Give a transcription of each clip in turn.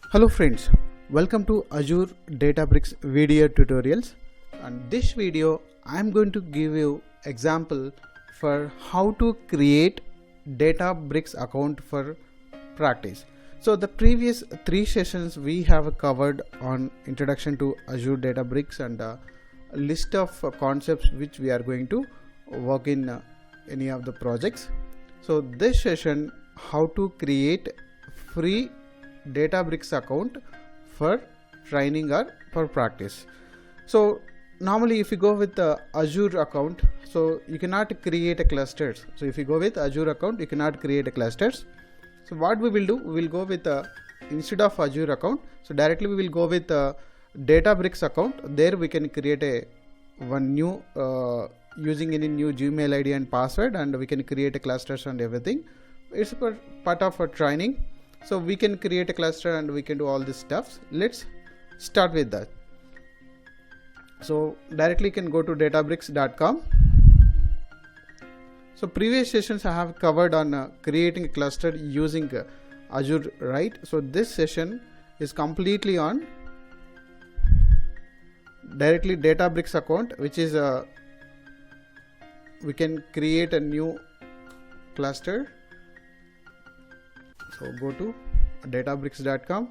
Hello friends, welcome to Azure Databricks video tutorials. And this video I am going to give you example for how to create Databricks account for practice. So the previous 3 sessions we have covered on introduction to Azure Databricks and a list of concepts which we are going to work in any of the projects. So this session, how to create free Databricks account for training or for practice. So normally if you go with the Azure account, so you cannot create a clusters. So if you go with Azure account, you cannot create a clusters. So what we will do, we will go with instead of Azure account, so directly we will go with Databricks account. There we can create one new using any new Gmail ID and password, and we can create a clusters and everything. It's part of our training. So we can create a cluster and we can do all this stuff. Let's start with that. So directly you can go to databricks.com. So previous sessions I have covered on creating a cluster using Azure, right? So this session is completely on directly Databricks account, which is we can create a new cluster. So go to databricks.com.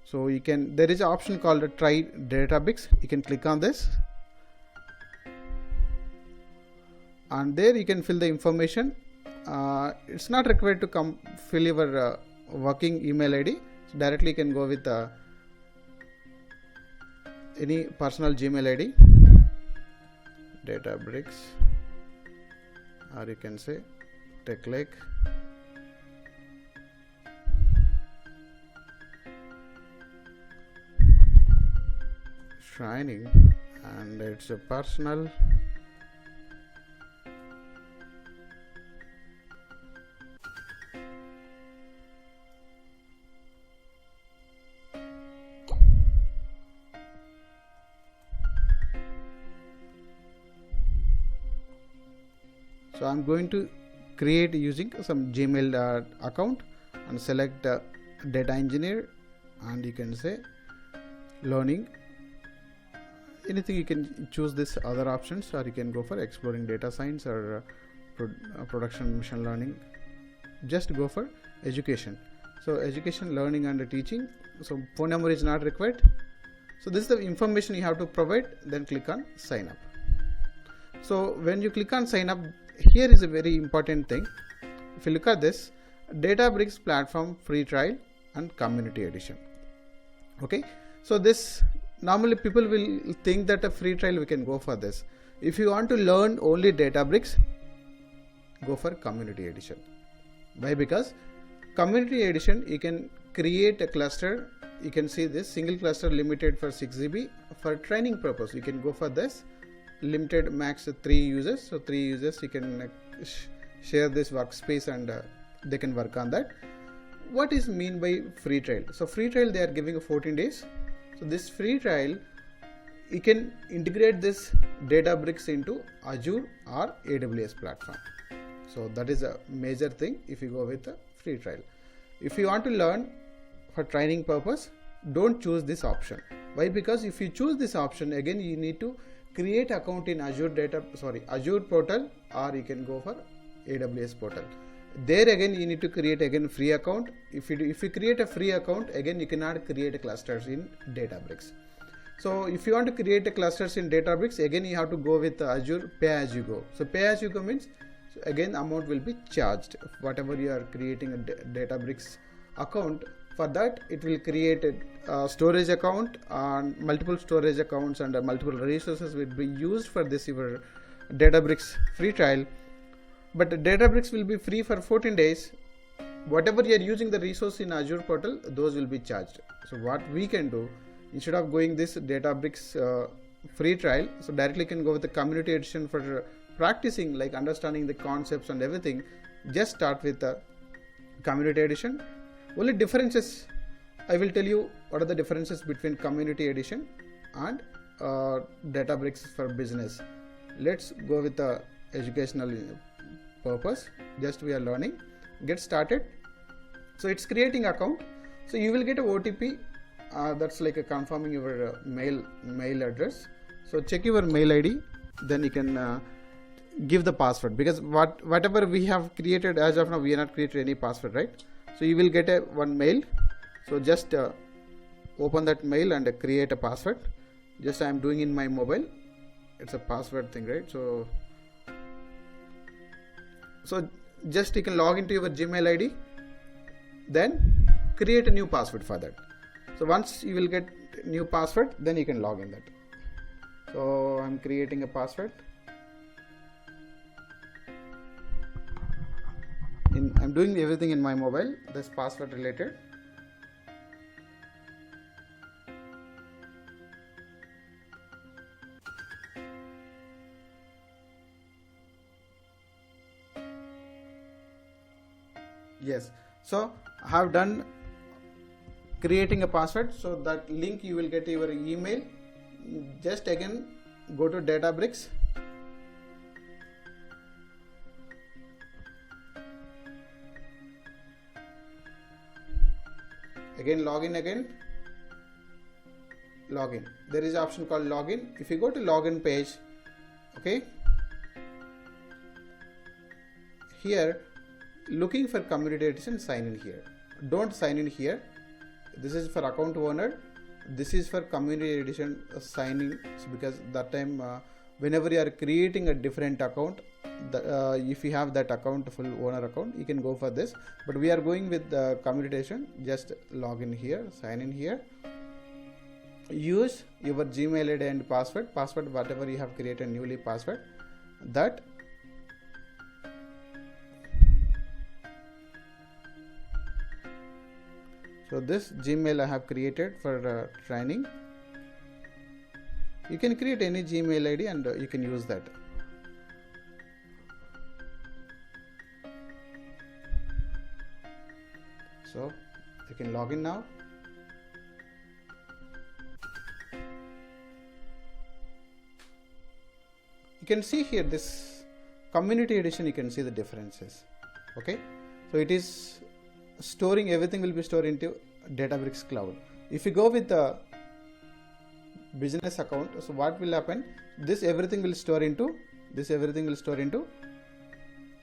So you can, there is an option called try Databricks. You can click on this and there you can fill the information. It's not required to fill your working email ID. So directly you can go with any personal Gmail ID, Databricks, or you can say TechLake. Training, and it's a personal. So I'm going to create using some Gmail account and select data engineer, and you can say learning. Anything you can choose this other options, or you can go for exploring data science or production machine learning. Just go for education. So education, learning and teaching. So phone number is not required. So this is the information you have to provide. Then click on sign up. So when you click on sign up, here is a very important thing. If you look at this, Databricks platform free trial and community edition. Okay, so this normally people will think that a free trial we can go for this. If you want to learn only Databricks, go for community edition. Why? Because community edition you can create a cluster. You can see this single cluster limited for 6 GB for training purpose. You can go for this limited max 3 users. So 3 users you can share this workspace and they can work on that. What is mean by free trial? So free trial they are giving 14 days. So this free trial, you can integrate this Databricks into Azure or AWS platform. So that is a major thing if you go with a free trial. If you want to learn for training purpose, don't choose this option. Why? Because if you choose this option, again you need to create account in Azure portal, or you can go for AWS portal. There again you need to create again free account. If you create a free account, again you cannot create a clusters in Databricks. So if you want to create a clusters in Databricks, again you have to go with Azure pay as you go. So pay as you go means, so again amount will be charged. Whatever you are creating a Databricks account, for that it will create a storage account and multiple storage accounts, and multiple resources will be used for this your Databricks free trial. But Databricks will be free for 14 days. Whatever you are using the resource in Azure portal, those will be charged. So what we can do, instead of going this Databricks free trial, so directly can go with the community edition for practicing, like understanding the concepts and everything. Just start with the community edition. Only differences, I will tell you what are the differences between community edition and Databricks for business. Let's go with the educational purpose. Just we are learning. Get started. So it's creating account. So you will get a OTP, that's like a confirming your mail address. So check your mail ID, then you can give the password, because whatever we have created as of now, we are not created any password, right? So you will get one mail. So just open that mail and create a password. Just I am doing in my mobile, it's a password thing, right? So just you can log into your Gmail ID, then create a new password for that. So once you will get new password, then you can log in that. So I'm creating a password. I'm doing everything in my mobile, this password related. Yes, so I have done creating a password. So that link you will get your email. Just again go to Databricks. Again login, login. There is an option called login. If you go to login page, okay, here looking for community edition, sign in here. Don't sign in here. This is for account owner. This is for community edition signing, because that time whenever you are creating a different account, if you have that account, full owner account, you can go for this. But we are going with the community edition. Just log in here, sign in here. Use your Gmail ID and password whatever you have created newly password, that so this Gmail I have created for training. You can create any Gmail ID and you can use that. So you can log in now. You can see here this community edition, you can see the differences. Okay, so it is storing, everything will be stored into Databricks cloud. If you go with the business account, so what will happen, this everything will store into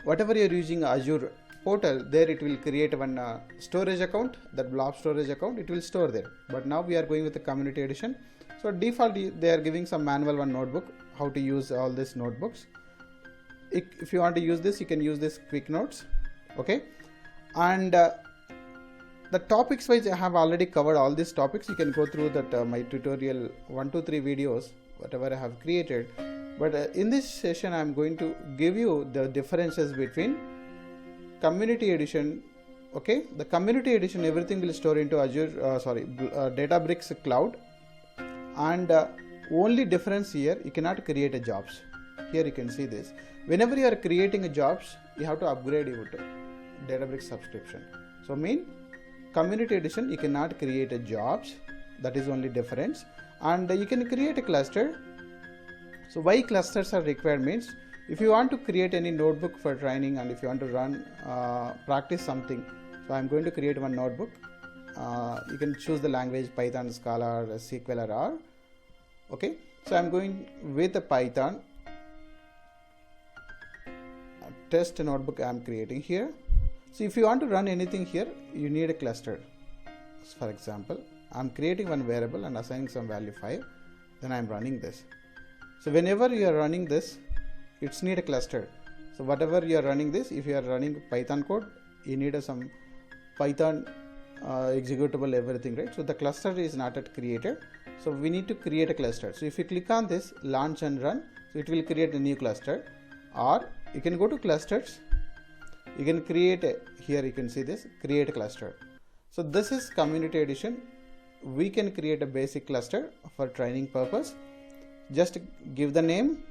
whatever you are using Azure portal, there it will create one storage account, that blob storage account, it will store there. But now we are going with the community edition. So default they are giving some manual one notebook, how to use all these notebooks. If you want to use this, you can use this quick notes. Okay, and the topics wise I have already covered all these topics. You can go through that my tutorial 1 to 3 videos whatever I have created. But in this session I am going to give you the differences between community edition. Okay, the community edition, everything will store into Azure Databricks cloud, and only difference here, you cannot create a jobs. Here you can see this, whenever you are creating a jobs, you have to upgrade your Databricks subscription. So mean community edition you cannot create a jobs, that is only difference. And you can create a cluster. So why clusters are required means, if you want to create any notebook for training and if you want to run practice something, so I'm going to create one notebook. You can choose the language Python, Scala, or SQL or R. Okay, so I'm going with the Python test notebook I'm creating here. So if you want to run anything here, you need a cluster. For example, I'm creating one variable and assigning some value 5, then I'm running this. So whenever you are running this, it's need a cluster. So whatever you are running this, if you are running Python code, you need some Python executable everything, right? So the cluster is not yet created, so we need to create a cluster. So if you click on this launch and run, so it will create a new cluster. Or you can go to clusters, you can create here you can see this create a cluster. So this is community edition. We can create a basic cluster for training purpose. Just give the name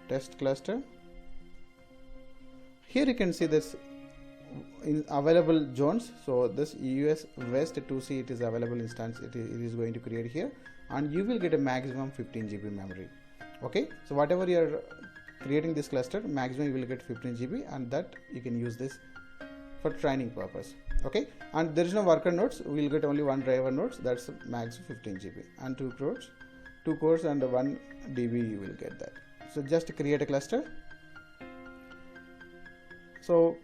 test cluster. Here you can see this in available zones. So this US West 2C, it is available instance, it is going to create here, and you will get a maximum 15 GB memory. Okay, so whatever you are creating this cluster, maximum you will get 15 GB, and that you can use this for training purpose. Okay, and there is no worker nodes. We'll get only one driver nodes, that's max 15 GB, and 2 cores and 1 dB you will get that. So just create a cluster. So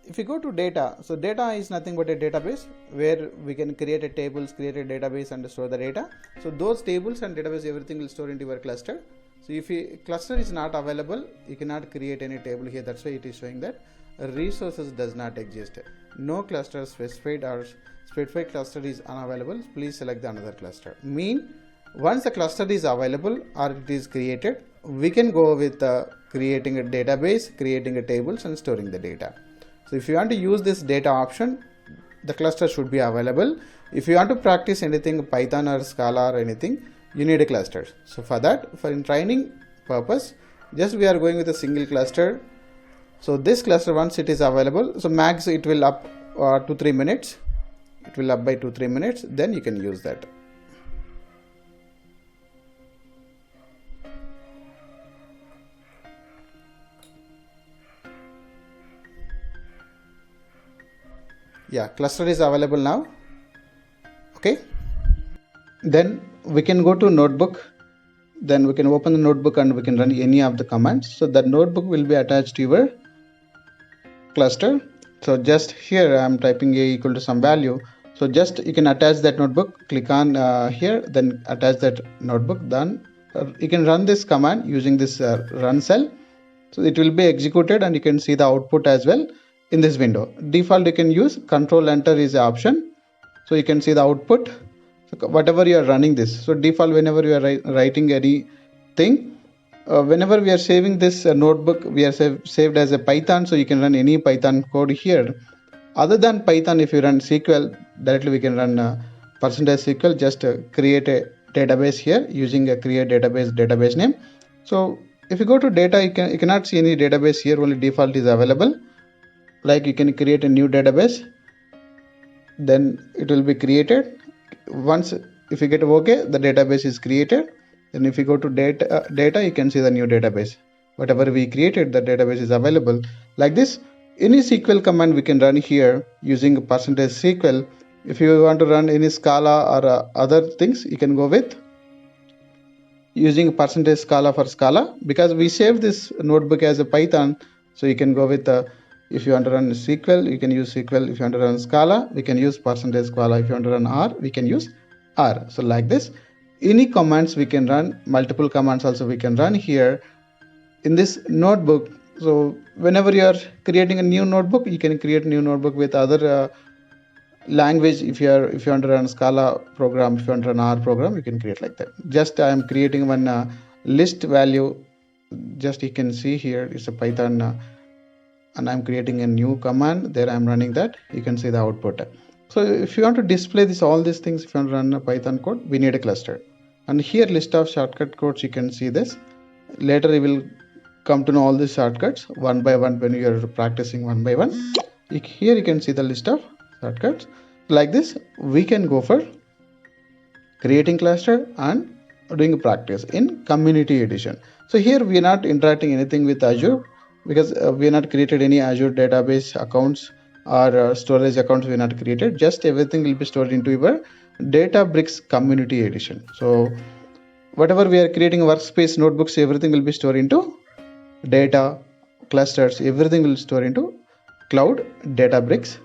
if you go to data, so data is nothing but a database where we can create a tables, create a database and store the data. So those tables and database, everything will store into your cluster. So if a cluster is not available, you cannot create any table here. That's why it is showing that resources does not exist. No cluster specified or specified cluster is unavailable. Please select the another cluster. Once the cluster is available or it is created, we can go with creating a database, creating a tables and storing the data. So if you want to use this data option, the cluster should be available. If you want to practice anything Python or Scala or anything, you need a cluster. So for that, for in training purpose, just we are going with a single cluster. So this cluster, once it is available, so max it will up to 3 minutes. It will up by 2-3 minutes. Then you can use that. Yeah, cluster is available now. Okay, then we can go to notebook. Then we can open the notebook and we can run any of the commands. So that notebook will be attached to your cluster. So just here I am typing a equal to some value. So just you can attach that notebook, click on here, then attach that notebook. Then you can run this command using this run cell. So it will be executed and you can see the output as well in this window. Default you can use control enter is the option. So you can see the output. So whatever you are running this. So default whenever you are writing anything, whenever we are saving this notebook, we are saved as a Python. So you can run any Python code here. Other than Python, if you run SQL, directly we can run %SQL. Just create a database here using a create database name. So if you go to data, you cannot see any database here. Only default is available. Like you can create a new database, then it will be created. Once if you get OK, the database is created. Then if you go to data, you can see the new database. Whatever we created, the database is available. Like this, any SQL command we can run here using %SQL. If you want to run any Scala or other things, you can go with using %Scala for Scala, because we saved this notebook as a Python. So you can go with if you want to run SQL, you can use SQL. If you want to run Scala, we can use %Scala. If you want to run R, we can use R. So like this, any commands we can run, multiple commands also we can run here in this notebook. So whenever you are creating a new notebook, you can create a new notebook with other language. If you want to run Scala program, if you want to run R program, you can create like that. Just I am creating one list value. Just you can see here it's a Python. And I'm creating a new command. There I'm running that. You can see the output. So if you want to display all these things, if you want to run a Python code, we need a cluster. And here list of shortcut codes, you can see this. Later you will come to know all these shortcuts one by one when you are practicing one by one. Here you can see the list of shortcuts. Like this, we can go for creating cluster and doing practice in community edition. So here we are not interacting anything with Azure, because we are not created any Azure database accounts or storage accounts. We are not created. Just everything will be stored into your Databricks community edition. So whatever we are creating workspace notebooks, everything will be stored into data clusters. Everything will store into cloud Databricks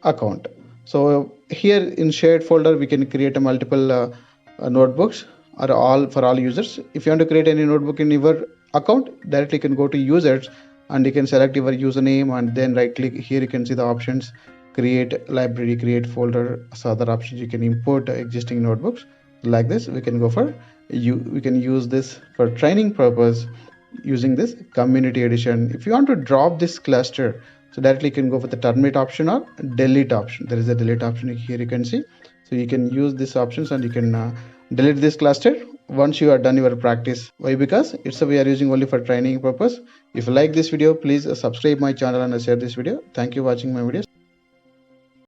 account. So here in shared folder, we can create a multiple notebooks or all for all users. If you want to create any notebook in your account, directly you can go to users and you can select your username and then right click here. You can see the options, create library, create folder. So other options, you can import existing notebooks. Like this, we can go for we can use this for training purpose using this community edition. If you want to drop this cluster, so directly you can go for the terminate option or delete option. There is a delete option here, you can see. So you can use these options and you can delete this cluster once you are done your practice. Why? Because we are using only for training purpose. If you like this video, please subscribe my channel and share this video. Thank you for watching my videos.